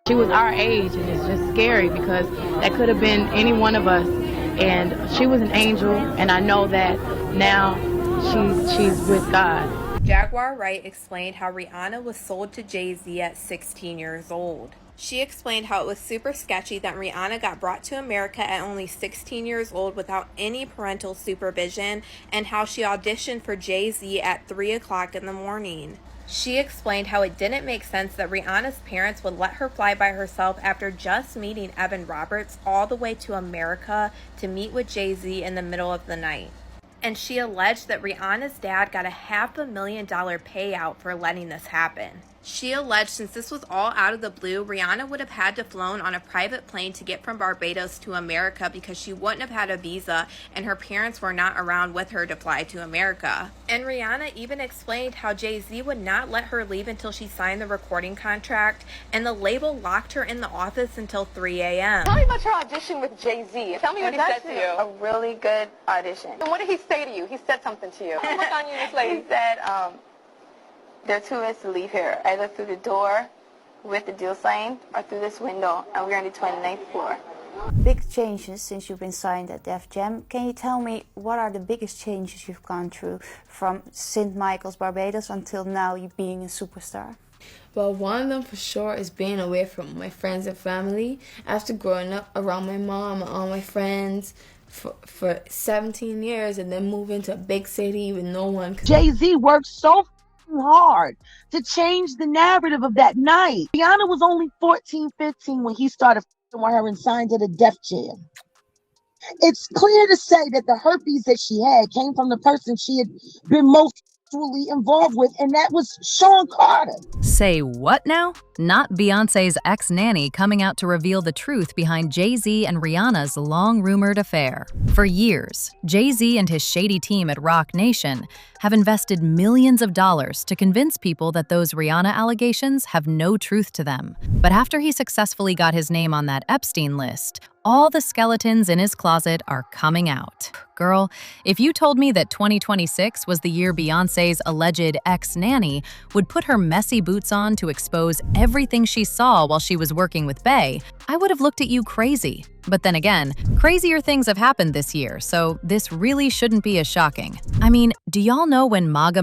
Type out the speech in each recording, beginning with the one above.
She was our age, and it's just scary because that could have been any one of us. And she was an angel, and I know that now she's with God. Jaguar Wright explained how Rihanna was sold to Jay Z at 16 years old. She explained how it was super sketchy that Rihanna got brought to America at only 16 years old without any parental supervision, and how she auditioned for Jay Z at 3 o'clock in the morning. She explained how it didn't make sense that Rihanna's parents would let her fly by herself after just meeting Evan Roberts all the way to America to meet with Jay Z in the middle of the night. And she alleged that Rihanna's dad got a $500,000 payout for letting this happen. She alleged since this was all out of the blue, Rihanna would have had to flown on a private plane to get from Barbados to America because she wouldn't have had a visa and her parents were not around with her to fly to America. And Rihanna even explained how Jay Z would not let her leave until she signed the recording contract, and the label locked her in the office until 3 a.m. Tell me about your audition with Jay Z. Tell me what he said to you. A really good audition. And what did he say to you? He said something to you. Look on you, Miss Lady. He said, there are 2 ways to leave here, either through the door with the deal signed or through this window, and we're on the 29th floor. Big changes since you've been signed at Def Jam. Can you tell me what are the biggest changes you've gone through from St. Michael's, Barbados until now you being a superstar? Well, one of them for sure is being away from my friends and family. After growing up around my mom and all my friends for 17 years and then moving to a big city with no one. Jay Z worked so hard to change the narrative of that night. Rihanna was only 14, 15 when he started with her and signed to the Def Jam. It's clear to say that the herpes that she had came from the person she had been most involved with, and that was Sean Carter. Say what now? Not Beyonce's ex-nanny coming out to reveal the truth behind Jay Z and Rihanna's long-rumored affair. For years, Jay Z and his shady team at ROC Nation have invested millions of dollars to convince people that those Rihanna allegations have no truth to them. But after he successfully got his name on that Epstein list, all the skeletons in his closet are coming out. Girl, if you told me that 2026 was the year Beyoncé's alleged ex-nanny would put her messy boots on to expose everything she saw while she was working with Bey, I would have looked at you crazy. But then again, crazier things have happened this year, so this really shouldn't be as shocking. I mean, do y'all know when Nicki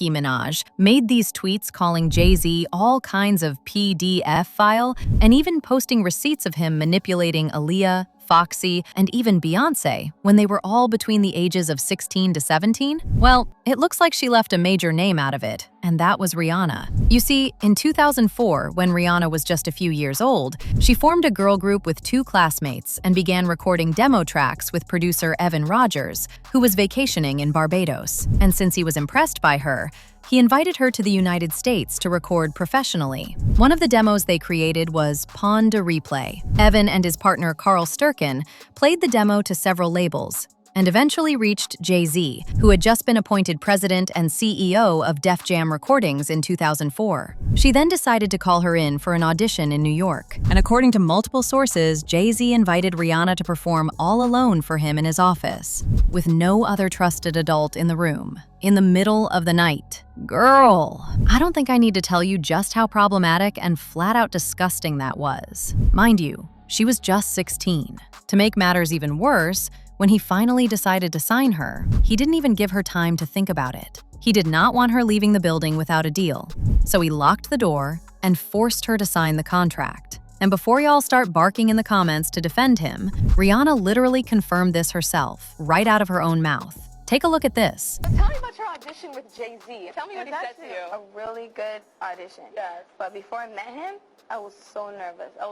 Minaj, made these tweets calling Jay Z all kinds of PDF file and even posting receipts of him manipulating Aaliyah, Foxy, and even Beyoncé when they were all between the ages of 16 to 17? Well, it looks like she left a major name out of it, and that was Rihanna. You see, in 2004, when Rihanna was just a few years old, she formed a girl group with 2 classmates and began recording demo tracks with producer Evan Rogers, who was vacationing in Barbados. And since he was impressed by her, he invited her to the United States to record professionally. One of the demos they created was Pawn to Replay. Evan and his partner Carl Sturken played the demo to several labels and eventually reached Jay Z, who had just been appointed president and CEO of Def Jam Recordings in 2004. She then decided to call her in for an audition in New York. And according to multiple sources, Jay Z invited Rihanna to perform all alone for him in his office, with no other trusted adult in the room, in the middle of the night. Girl, I don't think I need to tell you just how problematic and flat-out disgusting that was. Mind you, she was just 16. To make matters even worse, when he finally decided to sign her, he didn't even give her time to think about it. He did not want her leaving the building without a deal, so he locked the door and forced her to sign the contract. And before y'all start barking in the comments to defend him, Rihanna literally confirmed this herself, right out of her own mouth. Take a look at this. But tell me about your audition with Jay Z. Tell me what he said to you. A really good audition. Yes. But before I met him, I was so nervous. I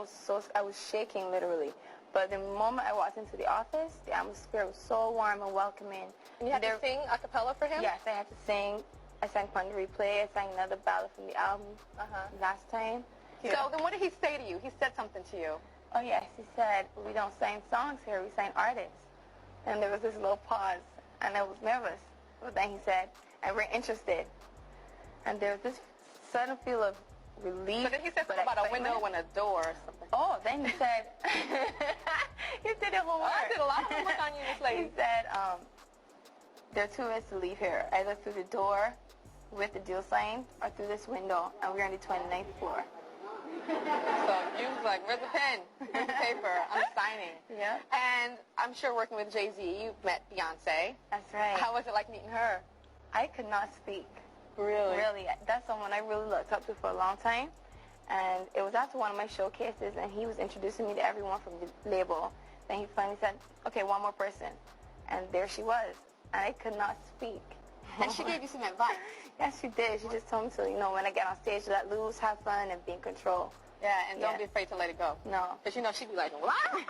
was shaking literally. But the moment I walked into the office, the atmosphere was so warm and welcoming. And you had to sing a cappella for him? Yes, I had to sing. I sang Pawn to Replay. I sang another ballad from the album last time. Yeah. So then what did he say to you? He said something to you. Oh yes, he said, we don't sign songs here, we sign artists. And there was this little pause, and I was nervous. But then he said, and we're interested. And there was this sudden feel of relief. So then he said something about a window and a door or something. Oh, then he said, he said it one word. I did a lot of homework on you, Miss Lady. He said, there are 2 ways to leave here, either through the door with the deal signed or through this window, and we're on the 29th floor. like, where's the pen? Where's the paper? I'm signing. Yeah. And I'm sure working with Jay Z, you met Beyonce. That's right. How was it like meeting her? I could not speak. Really? Really. That's someone I really looked up to for a long time. And it was after one of my showcases, and he was introducing me to everyone from the label. Then he finally said, okay, one more person. And there she was. And I could not speak. And she gave you some advice. Yes, she did. She just told me to, when I get on stage, let loose, have fun, and be in control. Yeah, and don't be afraid to let it go. No. Because, she'd be like, what? You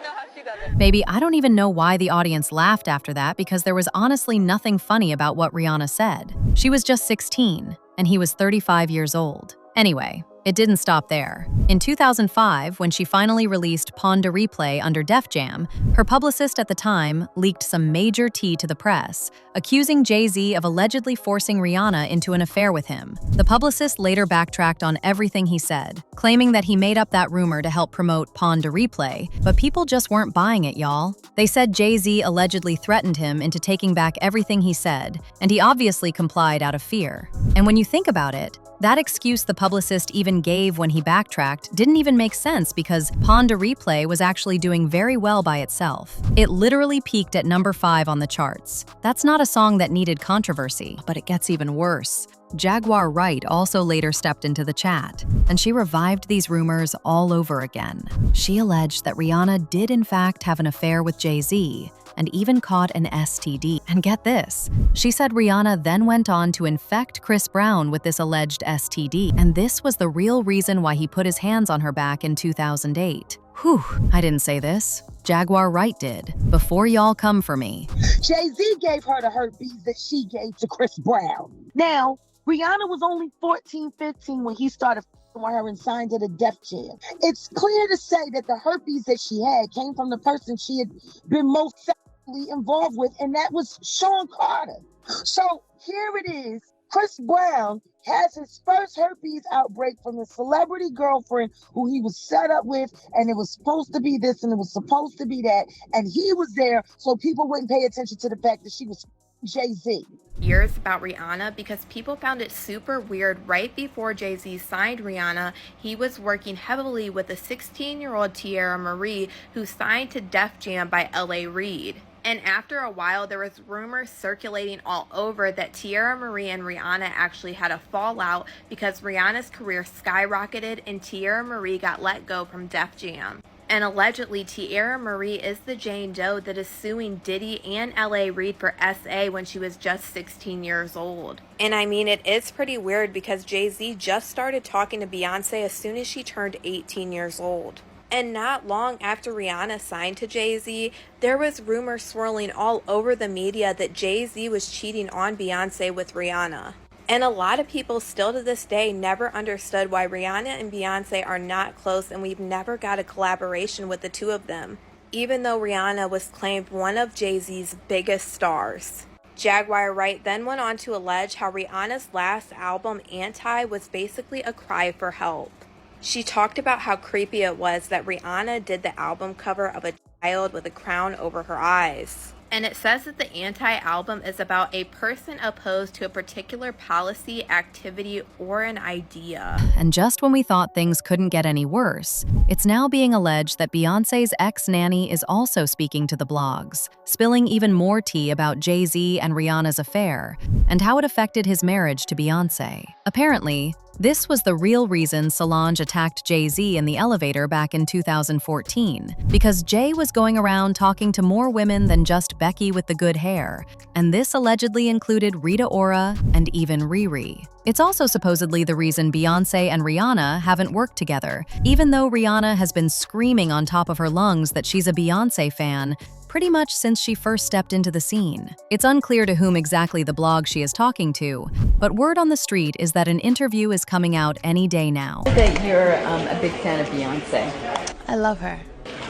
know how she does it. Baby, I don't even know why the audience laughed after that because there was honestly nothing funny about what Rihanna said. She was just 16, and he was 35 years old. Anyway, it didn't stop there. In 2005, when she finally released Pon de Replay under Def Jam, her publicist at the time leaked some major tea to the press, accusing Jay Z of allegedly forcing Rihanna into an affair with him. The publicist later backtracked on everything he said, claiming that he made up that rumor to help promote Pon de Replay, but people just weren't buying it, y'all. They said Jay Z allegedly threatened him into taking back everything he said, and he obviously complied out of fear. And when you think about it, that excuse the publicist even gave when he backtracked didn't even make sense because Pon de Replay was actually doing very well by itself. It literally peaked at number 5 on the charts. That's not a song that needed controversy, but it gets even worse. Jaguar Wright also later stepped into the chat, and she revived these rumors all over again. She alleged that Rihanna did in fact have an affair with Jay Z, and even caught an STD. And get this, she said Rihanna then went on to infect Chris Brown with this alleged STD, and this was the real reason why he put his hands on her back in 2008. Whew, I didn't say this. Jaguar Wright did. Before y'all come for me. Jay-Z gave her the herpes that she gave to Chris Brown. Now, Rihanna was only 14, 15 when he started with her and signed to the Def Jam. It's clear to say that the herpes that she had came from the person she had been most sexually involved with, and that was Sean Carter. So here it is. Chris Brown has his first herpes outbreak from a celebrity girlfriend who he was set up with, and it was supposed to be this and it was supposed to be that, and he was there so people wouldn't pay attention to the fact that she was Jay Z. Years about Rihanna because people found it super weird. Right before Jay Z signed Rihanna, he was working heavily with a 16-year-old Tierra Marie who signed to Def Jam by L.A. Reid. And after a while, there was rumors circulating all over that Tierra Marie and Rihanna actually had a fallout because Rihanna's career skyrocketed and Tierra Marie got let go from Def Jam. And allegedly, Tierra Marie is the Jane Doe that is suing Diddy and L.A. Reid for SA when she was just 16 years old. And I mean, it is pretty weird because Jay Z just started talking to Beyonce as soon as she turned 18 years old. And not long after Rihanna signed to Jay Z, there was rumors swirling all over the media that Jay Z was cheating on Beyonce with Rihanna. And a lot of people still to this day never understood why Rihanna and Beyonce are not close, and we've never got a collaboration with the two of them, even though Rihanna was claimed one of Jay Z's biggest stars. Jaguar Wright then went on to allege how Rihanna's last album, Anti, was basically a cry for help. She talked about how creepy it was that Rihanna did the album cover of a child with a crown over her eyes. And it says that the Anti-album is about a person opposed to a particular policy, activity, or an idea. And just when we thought things couldn't get any worse, it's now being alleged that Beyoncé's ex-nanny is also speaking to the blogs, spilling even more tea about Jay Z and Rihanna's affair and how it affected his marriage to Beyoncé. Apparently, this was the real reason Solange attacked Jay Z in the elevator back in 2014, because Jay was going around talking to more women than just Becky with the good hair, and this allegedly included Rita Ora and even Riri. It's also supposedly the reason Beyoncé and Rihanna haven't worked together, even though Rihanna has been screaming on top of her lungs that she's a Beyoncé fan pretty much since she first stepped into the scene. It's unclear to whom exactly the blog she is talking to, but word on the street is that an interview is coming out any day now. That you're a big fan of Beyonce. I love her.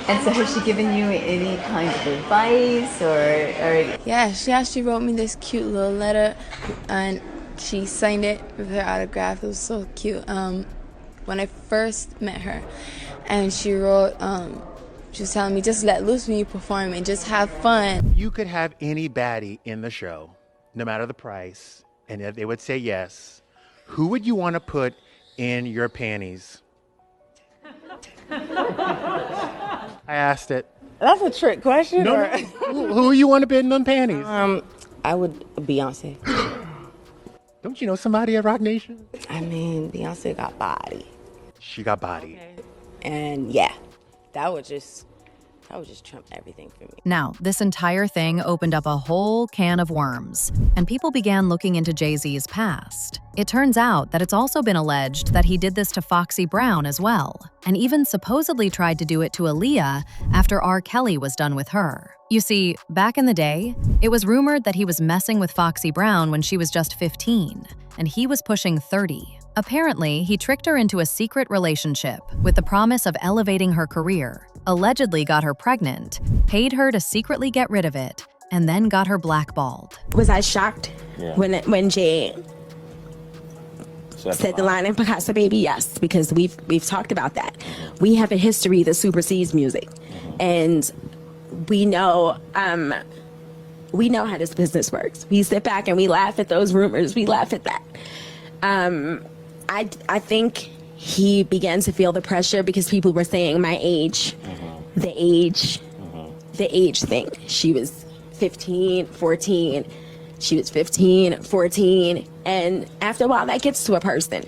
And so has she given you any kind of advice or... Yeah, she actually wrote me this cute little letter and she signed it with her autograph. It was so cute. When I first met her, and she wrote, she was telling me, just let loose when you perform and just have fun. You could have any baddie in the show, no matter the price, and if they would say yes. Who would you want to put in your panties? I asked it. That's a trick question. No, Or? who you want to bid in them panties? I would Beyonce. Don't you know somebody at ROC Nation? I mean, Beyonce got body. She got body. And yeah, that would just trump everything for me. Now, this entire thing opened up a whole can of worms, and people began looking into Jay Z's past. It turns out that it's also been alleged that he did this to Foxy Brown as well, and even supposedly tried to do it to Aaliyah after R. Kelly was done with her. You see, back in the day, it was rumored that he was messing with Foxy Brown when she was just 15, and he was pushing 30. Apparently, he tricked her into a secret relationship with the promise of elevating her career, allegedly got her pregnant, paid her to secretly get rid of it, and then got her blackballed. Was I shocked when Jay said the line in Picasso Baby? Yes, because we've talked about that. We have a history that supersedes music, and we know how this business works. We sit back and we laugh at those rumors. We laugh at that. I think he began to feel the pressure because people were saying my age, the age thing. She was 15, 14. She was 15, 14. And after a while, that gets to a person.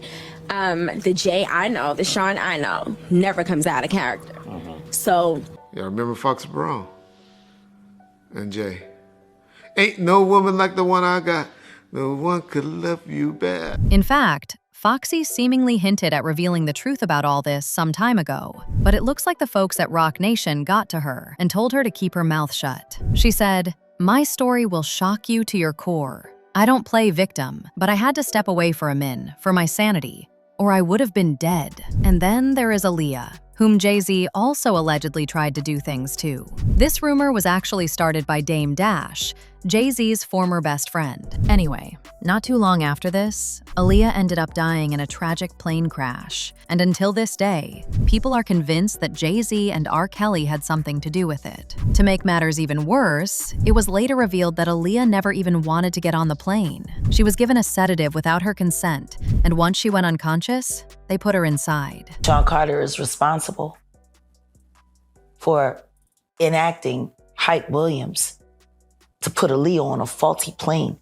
The Jay I know, the Sean I know, never comes out of character. So. Yeah, I remember Foxy Brown and Jay. Ain't no woman like the one I got. No one could love you bad. In fact, Foxy seemingly hinted at revealing the truth about all this some time ago, but it looks like the folks at ROC Nation got to her and told her to keep her mouth shut. She said, "My story will shock you to your core. I don't play victim, but I had to step away for a min, for my sanity, or I would have been dead." And then there is Aaliyah, whom Jay Z also allegedly tried to do things to. This rumor was actually started by Dame Dash, Jay Z's former best friend. Anyway, not too long after this, Aaliyah ended up dying in a tragic plane crash. And until this day, people are convinced that Jay Z and R. Kelly had something to do with it. To make matters even worse, it was later revealed that Aaliyah never even wanted to get on the plane. She was given a sedative without her consent, and once she went unconscious, they put her inside. John Carter is responsible for enacting Hype Williams to put Aaliyah on a faulty plane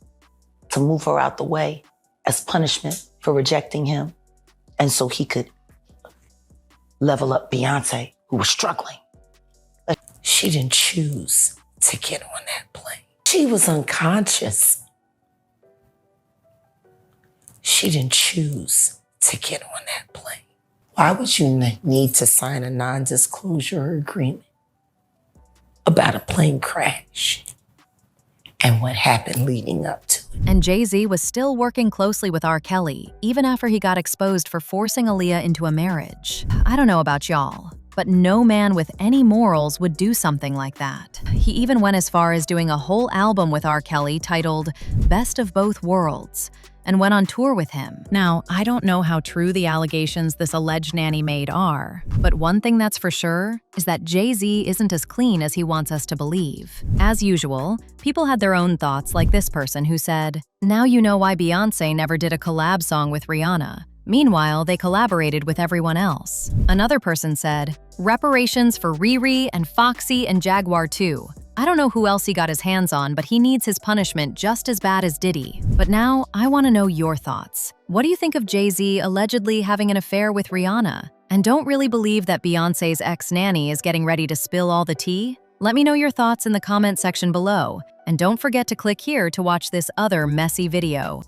to move her out the way as punishment for rejecting him, and so he could level up Beyonce, who was struggling. She didn't choose to get on that plane. She was unconscious. She didn't choose to get on that plane. Why would you need to sign a non-disclosure agreement about a plane crash and what happened leading up to it? And Jay Z was still working closely with R. Kelly, even after he got exposed for forcing Aaliyah into a marriage. I don't know about y'all, but no man with any morals would do something like that. He even went as far as doing a whole album with R. Kelly titled Best of Both Worlds, and went on tour with him. Now, I don't know how true the allegations this alleged nanny made are, but one thing that's for sure is that Jay Z isn't as clean as he wants us to believe. As usual, people had their own thoughts, like this person who said, "Now you know why Beyonce never did a collab song with Rihanna. Meanwhile, they collaborated with everyone else." Another person said, "Reparations for Riri and Foxy and Jaguar too. I don't know who else he got his hands on, but he needs his punishment just as bad as Diddy." But now, I want to know your thoughts. What do you think of Jay Z allegedly having an affair with Rihanna? And don't really believe that Beyonce's ex-nanny is getting ready to spill all the tea? Let me know your thoughts in the comment section below. And don't forget to click here to watch this other messy video.